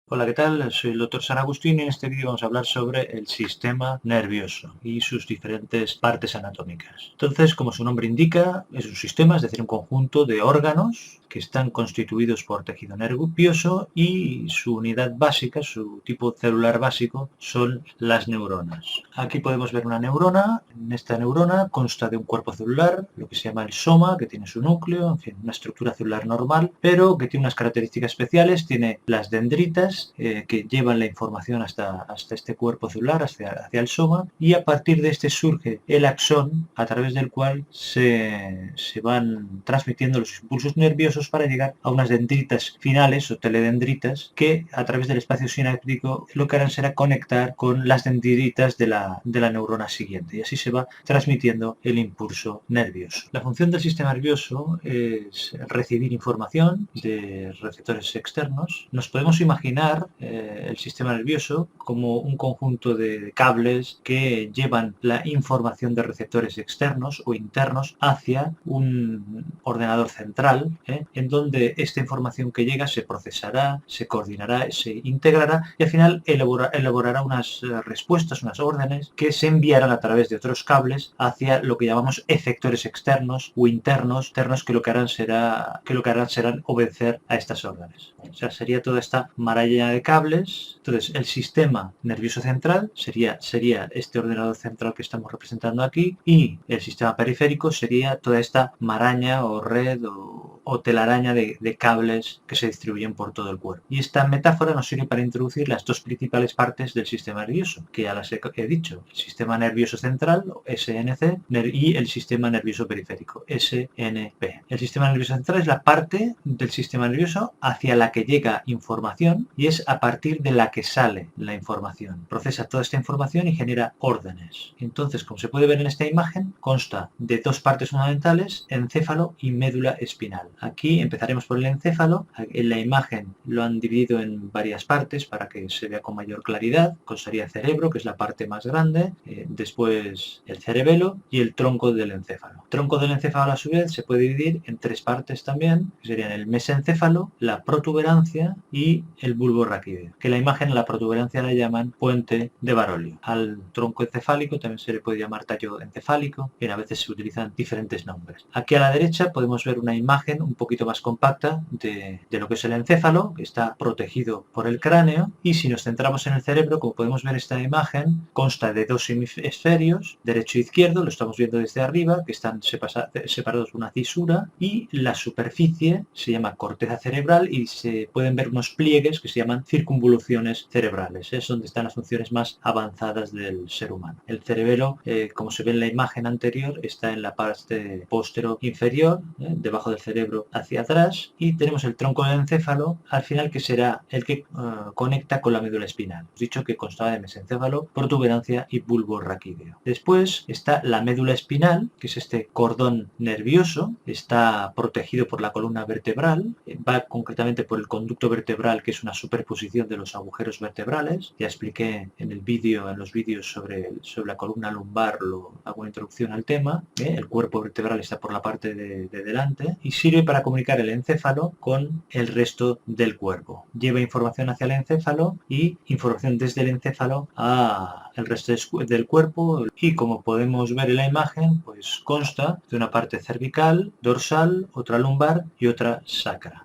Hola, ¿qué tal? Soy el doctor San Agustín y en este vídeo vamos a hablar sobre el sistema nervioso y sus diferentes partes anatómicas. Entonces, como su nombre indica, es un sistema, es decir, un conjunto de órganos que están constituidos por tejido nervioso y su unidad básica, su tipo celular básico, son las neuronas. Aquí podemos ver una neurona. En esta neurona consta de un cuerpo celular, lo que se llama el soma, que tiene su núcleo, en fin, una estructura celular normal, pero que tiene unas características especiales. Tiene las dendritas, que llevan la información hasta este cuerpo celular, hacia el soma, y a partir de este surge el axón, a través del cual se van transmitiendo los impulsos nerviosos para llegar a unas dendritas finales o teledendritas que a través del espacio sináptico lo que harán será conectar con las dendritas de la neurona siguiente, y así se va transmitiendo el impulso nervioso. La función del sistema nervioso es recibir información de receptores externos. Nos podemos imaginar el sistema nervioso como un conjunto de cables que llevan la información de receptores externos o internos hacia un ordenador central, en donde esta información que llega se procesará, se coordinará, se integrará y al final elaborará unas respuestas, unas órdenes que se enviarán a través de otros cables hacia lo que llamamos efectores externos o internos, que lo que harán serán obedecer a estas órdenes. O sea, sería toda esta maraña de cables. Entonces, el sistema nervioso central sería este ordenador central que estamos representando aquí, y el sistema periférico sería toda esta maraña o red o telaraña de cables que se distribuyen por todo el cuerpo. Y esta metáfora nos sirve para introducir las dos principales partes del sistema nervioso, que ya las he dicho: el sistema nervioso central, SNC, y el sistema nervioso periférico, SNP. El sistema nervioso central es la parte del sistema nervioso hacia la que llega información y es a partir de la que sale la información. Procesa toda esta información y genera órdenes. Entonces, como se puede ver en esta imagen, consta de dos partes fundamentales: encéfalo y médula espinal. Aquí empezaremos por el encéfalo. En la imagen lo han dividido en varias partes para que se vea con mayor claridad. Constaría el cerebro, que es la parte más grande, después el cerebelo y el tronco del encéfalo. El tronco del encéfalo, a su vez, se puede dividir en tres partes también, que serían el mesencéfalo, la protuberancia y el bulbo raquídeo, que la imagen, la protuberancia, la llaman puente de Barolio. Al tronco encefálico también se le puede llamar tallo encefálico, y a veces se utilizan diferentes nombres. Aquí a la derecha podemos ver una imagen un poquito más compacta de lo que es el encéfalo, que está protegido por el cráneo, y si nos centramos en el cerebro, como podemos ver, esta imagen consta de dos hemisferios, derecho e izquierdo. Lo estamos viendo desde arriba, que están separados por una cisura, y la superficie se llama corteza cerebral y se pueden ver unos pliegues que se llaman circunvoluciones cerebrales. Es donde están las funciones más avanzadas del ser humano. El cerebelo, como se ve en la imagen anterior, está en la parte postero inferior, debajo del cerebro hacia atrás, y tenemos el tronco del encéfalo al final, que será el que conecta con la médula espinal. Hemos dicho que constaba de mesencéfalo, protuberancia y bulbo raquídeo. Después está la médula espinal, que es este cordón nervioso. Está protegido por la columna vertebral, va concretamente por el conducto vertebral, que es una superposición de los agujeros vertebrales. Ya expliqué en los vídeos sobre la columna lumbar, hago una introducción al tema. El cuerpo vertebral está por la parte de delante y sirve para comunicar el encéfalo con el resto del cuerpo. Lleva información hacia el encéfalo y información desde el encéfalo a el resto del cuerpo, y como podemos ver en la imagen, pues consta de una parte cervical, dorsal, otra lumbar y otra sacra.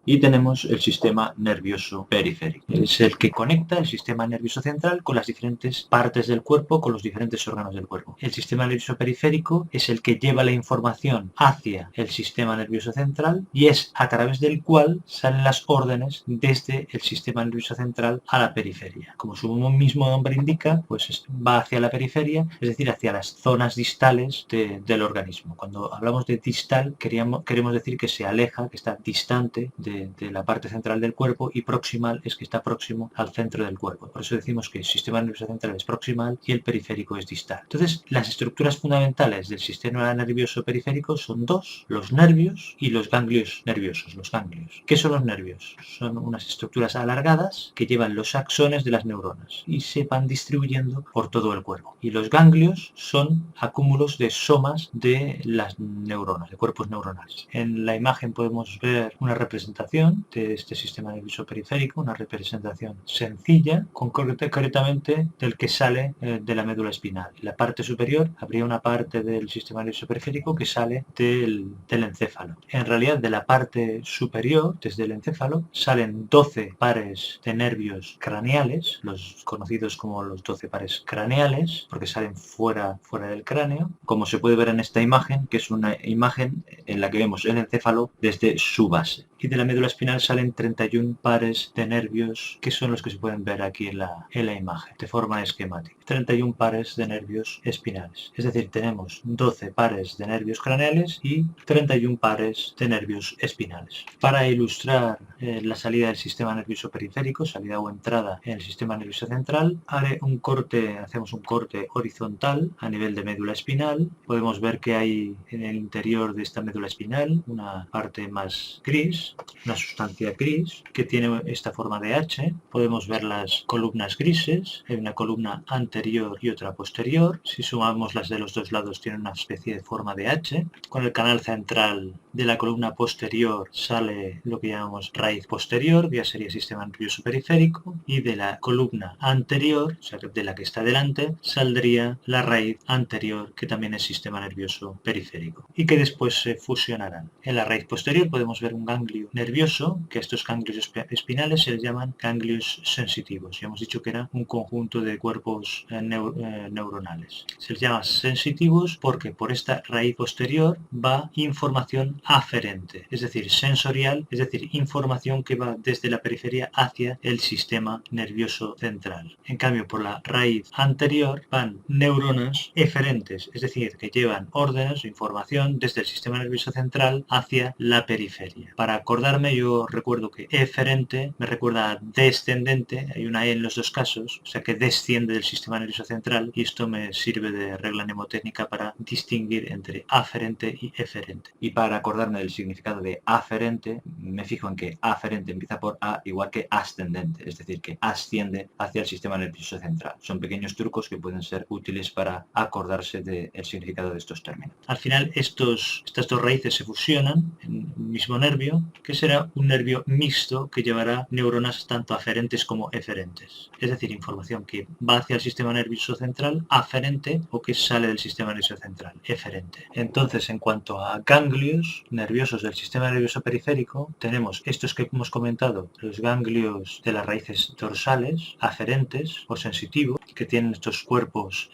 Y tenemos el sistema nervioso periférico. Es el que conecta el sistema nervioso central con las diferentes partes del cuerpo, con los diferentes órganos del cuerpo. El sistema nervioso periférico es el que lleva la información hacia el sistema nervioso central y es a través del cual salen las órdenes desde el sistema nervioso central a la periferia. Como su mismo nombre indica, pues va hacia la periferia, es decir, hacia las zonas distales del organismo. Cuando hablamos de distal, queremos decir que se aleja, que está distante de la parte central del cuerpo, y proximal es que está próximo al centro del cuerpo. Por eso decimos que el sistema nervioso central es proximal y el periférico es distal. Entonces, las estructuras fundamentales del sistema nervioso periférico son dos: los nervios y los ganglios nerviosos. Los ganglios. ¿Qué son los nervios? Son unas estructuras alargadas que llevan los axones de las neuronas y se van distribuyendo por todo el cuerpo. Y los ganglios son acúmulos de somas de las neuronas, de cuerpos neuronales. En la imagen podemos ver una representación representación de este sistema nervioso periférico, una representación sencilla, concretamente del que sale de la médula espinal. En la parte superior habría una parte del sistema nervioso periférico que sale del encéfalo. En realidad, de la parte superior, desde el encéfalo, salen 12 pares de nervios craneales, los conocidos como los 12 pares craneales, porque salen fuera del cráneo, como se puede ver en esta imagen, que es una imagen en la que vemos el encéfalo desde su base. Y de la médula espinal salen 31 pares de nervios, que son los que se pueden ver aquí en la imagen, de forma esquemática. 31 pares de nervios espinales. Es decir, tenemos 12 pares de nervios craneales y 31 pares de nervios espinales. Para ilustrar la salida del sistema nervioso periférico, salida o entrada en el sistema nervioso central, hacemos un corte horizontal a nivel de médula espinal. Podemos ver que hay en el interior de esta médula espinal una parte más gris, una sustancia gris que tiene esta forma de H. Podemos ver las columnas grises, hay una columna anterior y otra posterior. Si sumamos las de los dos lados tiene una especie de forma de H. Con el canal central de la columna posterior sale lo que llamamos raíz posterior, ya sería sistema nervioso periférico, y de la columna anterior, o sea, de la que está delante, saldría la raíz anterior, que también es sistema nervioso periférico, y que después se fusionarán. En la raíz posterior podemos ver un ganglio nervioso, que a estos ganglios espinales se les llaman ganglios sensitivos. Ya hemos dicho que era un conjunto de cuerpos neuronales. Se les llama sensitivos porque por esta raíz posterior va información aferente, es decir, sensorial, es decir, información que va desde la periferia hacia el sistema nervioso central. En cambio, por la raíz anterior van neuronas eferentes, es decir, que llevan órdenes o información desde el sistema nervioso central hacia la periferia. Para acordarme, yo recuerdo que eferente me recuerda a descendente, hay una E en los dos casos, o sea que desciende del sistema nervioso central, y esto me sirve de regla mnemotécnica para distinguir entre aferente y eferente. Y para acordarme del significado de aferente, me fijo en que aferente empieza por A, igual que ascendente, es decir, que asciende hacia el sistema nervioso central. Son pequeños trucos que pueden ser útiles para acordarse del significado de estos términos. Al final, estas dos raíces se fusionan en un mismo nervio, que será un nervio mixto que llevará neuronas tanto aferentes como eferentes. Es decir, información que va hacia el sistema nervioso central aferente o que sale del sistema nervioso central eferente. Entonces, en cuanto a ganglios nerviosos del sistema nervioso periférico, tenemos estos que hemos comentado, los ganglios de las raíces dorsales, aferentes o sensitivos, que tienen estos cuerpos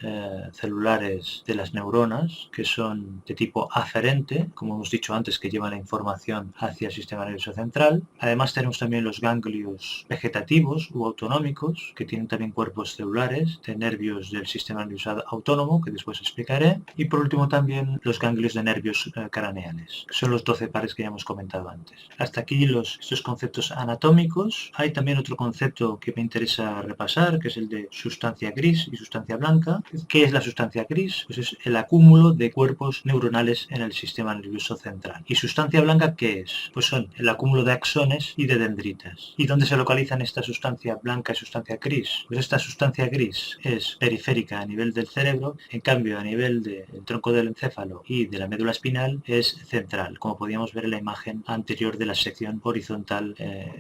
celulares de las neuronas, que son de tipo aferente, como hemos dicho antes, que llevan la información hacia el sistema nervioso central. Además tenemos también los ganglios vegetativos u autonómicos, que tienen también cuerpos celulares de nervios del sistema nervioso autónomo, que después explicaré. Y por último también los ganglios de nervios craneales, que son los 12 pares que ya hemos comentado antes. Hasta aquí estos conceptos anatómicos. Hay también otro concepto que me interesa repasar, que es el de sustancia gris y sustancia blanca. ¿Qué es la sustancia gris? Pues es el acúmulo de cuerpos neuronales en el sistema nervioso central. ¿Y sustancia blanca qué es? Pues son el acúmulo de axones y de dendritas. ¿Y dónde se localizan esta sustancia blanca y sustancia gris? Pues esta sustancia gris es periférica a nivel del cerebro, en cambio a nivel del tronco del encéfalo y de la médula espinal es central, como podíamos ver en la imagen anterior de la sección horizontal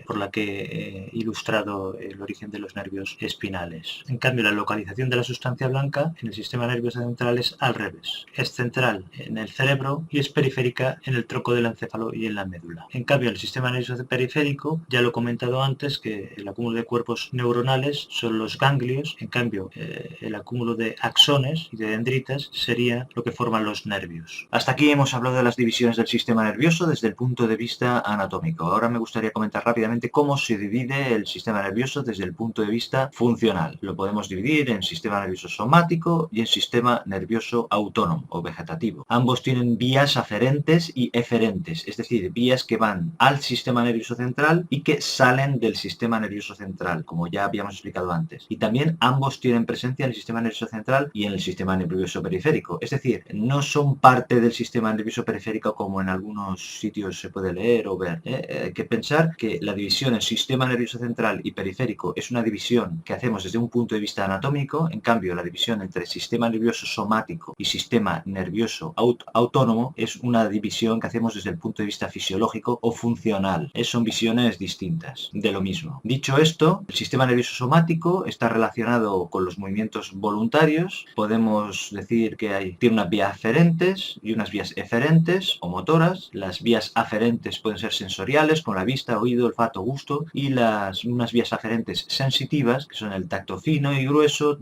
por la que he ilustrado el origen de los nervios espinales. En cambio, la localización de la sustancia blanca en el sistema nervioso central es al revés. Es central en el cerebro y es periférica en el tronco del encéfalo y en la médula. En cambio, en el sistema nervioso periférico, ya lo he comentado antes, que el acúmulo de cuerpos neuronales son los ganglios, en cambio, el acúmulo de axones y de dendritas sería lo que forman los nervios. Hasta aquí hemos hablado de las divisiones del sistema nervioso desde el punto de vista anatómico. Ahora me gustaría comentar rápidamente cómo se divide el sistema nervioso desde el punto de vista funcional. Lo podemos dividir en sistema nervioso somático y en sistema nervioso autónomo o vegetativo. Ambos tienen vías aferentes y eferentes, es decir, vías que van al sistema nervioso central y que salen del sistema nervioso central, como ya habíamos explicado antes. Y también ambos tienen presencia en el sistema nervioso central y en el sistema nervioso periférico, es decir, no son parte del sistema nervioso periférico como en algunos sitios se puede leer o ver. Hay que pensar que la división en sistema nervioso central y periférico es una división que hacemos desde un punto de vista anatómico. En cambio, la división entre sistema nervioso somático y sistema nervioso autónomo es una división que hacemos desde el punto de vista fisiológico o funcional. Son visiones distintas de lo mismo. Dicho esto, el sistema nervioso somático está relacionado con los movimientos voluntarios. Podemos decir que tiene unas vías aferentes y unas vías eferentes o motoras. Las vías aferentes pueden ser sensoriales, con la vista, oído, olfato, gusto, y unas vías aferentes sensitivas, que son el tacto fino y grueso,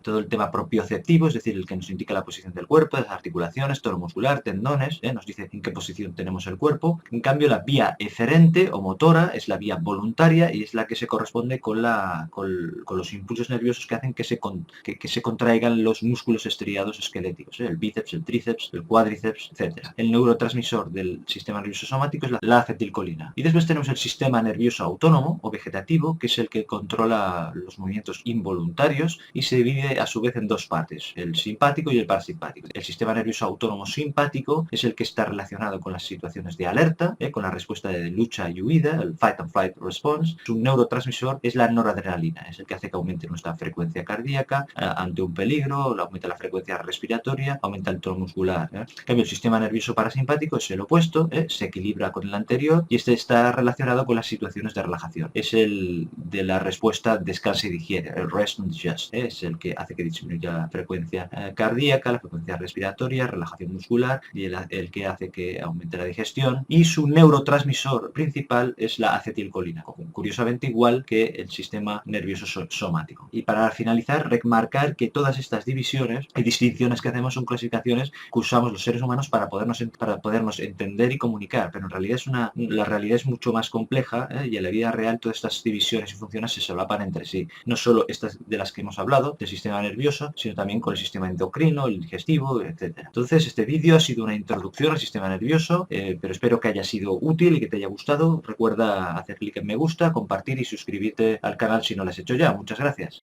todo el tema propioceptivo, es decir, el que nos indica la posición del cuerpo, las articulaciones, tono muscular, tendones, nos dice en qué posición tenemos el cuerpo. En cambio, la vía eferente o motora es la vía voluntaria y es la que se corresponde con los impulsos nerviosos que hacen que se contraigan los músculos estriados esqueléticos, el bíceps, el tríceps, el cuádriceps, etc. El neurotransmisor del sistema nervioso somático es la acetilcolina. Y después tenemos el sistema nervioso autónomo o vegetativo, que es el que controla los movimientos involuntarios y se divide a su vez en dos partes, el simpático y el parasimpático. El sistema nervioso autónomo simpático es el que está relacionado con las situaciones de alerta, con la respuesta de lucha y huida, el fight and flight response. Su neurotransmisor es la noradrenalina, es el que hace que aumente nuestra frecuencia cardíaca ante un peligro, aumenta la frecuencia respiratoria, aumenta el tono muscular. En cambio, el sistema nervioso parasimpático es el opuesto, se equilibra con el anterior y este está relacionado con las situaciones de relajación. Es el de la respuesta descansa y digiere, el rest and digest, es el que hace que disminuya la frecuencia cardíaca, la frecuencia respiratoria, relajación muscular, y el que hace que aumente la digestión. Y su neurotransmisor principal es la acetilcolina, curiosamente igual que el sistema nervioso somático. Y para finalizar, remarcar que todas estas divisiones y distinciones que hacemos son clasificaciones que usamos los seres humanos para podernos entender y comunicar, pero en realidad la realidad es mucho más compleja, y en la vida real todas estas divisiones y funciones se solapan entre sí. No solo estas de las que hemos hablado, del sistema nervioso, sino también con el sistema endocrino, el digestivo, etc. Entonces, este vídeo ha sido una introducción al sistema nervioso, pero espero que haya sido útil y que te haya gustado. Recuerda hacer clic en me gusta, compartir y suscribirte al canal si no lo has hecho ya. Muchas gracias.